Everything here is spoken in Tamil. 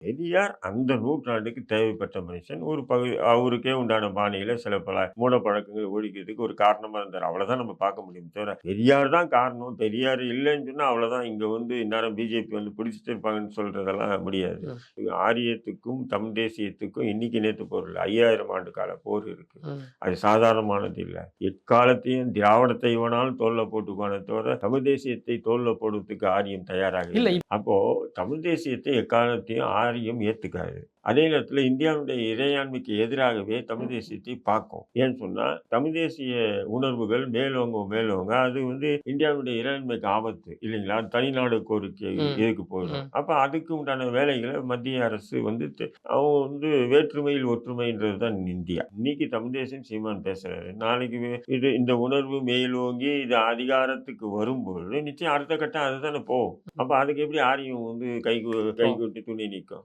பெரியார் அந்த நூற்றாண்டுக்கு தேவைப்பட்ட மனுஷன். ஒரு பகுதி அவருக்கே உண்டான பாணியில சில பல மூடப்பழக்கங்கள் ஒழிக்கிறதுக்கு ஒரு காரணமா இருந்தாரு. அவ்வளவுதான் நம்ம பார்க்க முடியும் தவிர, பெரியார் தான் காரணம். பெரியார் இல்லன்னு சொன்னா அவ்வளவுதான். இங்க வந்து இந்நேரம் பிஜேபி வந்து பிடிச்சுட்டு இருப்பாங்கன்னு சொல்றதெல்லாம் முடியாது. ம், ஆரியத்துக்கும், தமிழ் தேசியத்துக்கும் இன்னைக்கு நேத்து போர் இல்ல. 5000 ஆண்டு கால போர் இருக்கு. ம். அது சாதாரணமானது இல்ல. எக்காலத்தையும் திராவிடத்தை வேணாலும் தோள்ல போட்டுக்குவானே தவிர, தமிழ் தேசியத்தை தோள்ல போடுறதுக்கு ஆரியம் தயாராக இல்ல இல்ல. அப்போ தமிழ் தேசியத்தை எக்காலத்தையும் ஆரியம் ஏத்துக்காது. அதே நேரத்துல இந்தியாவுடைய இறையாண்மைக்கு எதிராகவே தமிழ் தேசியத்தை பார்க்கும். ஏன்னு சொன்னா, தமிழ் தேசிய உணர்வுகள் மேலோங்க மேலோங்க அது வந்து இந்தியாவுடைய இறையாண்மைக்கு ஆபத்து இல்லைங்களா? தனிநாடு கோரிக்கை ம், இதுக்கு போயிடும். ம். அப்ப அதுக்கு உண்டான வேலைகள மத்திய அரசு வந்து அவங்க வந்து வேற்றுமையில் ஒற்றுமைன்றது தான் இந்தியா. இன்னைக்கு தமிழ் தேசியம் சீமான் பேசுறாரு. நாளைக்கு இது இந்த உணர்வு மேலோங்கி இது அதிகாரத்துக்கு வரும்பொழுது, நிச்சயம் அடுத்த கட்டம் அதுதானே போகும். அப்ப அதுக்கு எப்படி ஆரியம் வந்து இப்போ கைகூட்டி துணை நிக்கும்?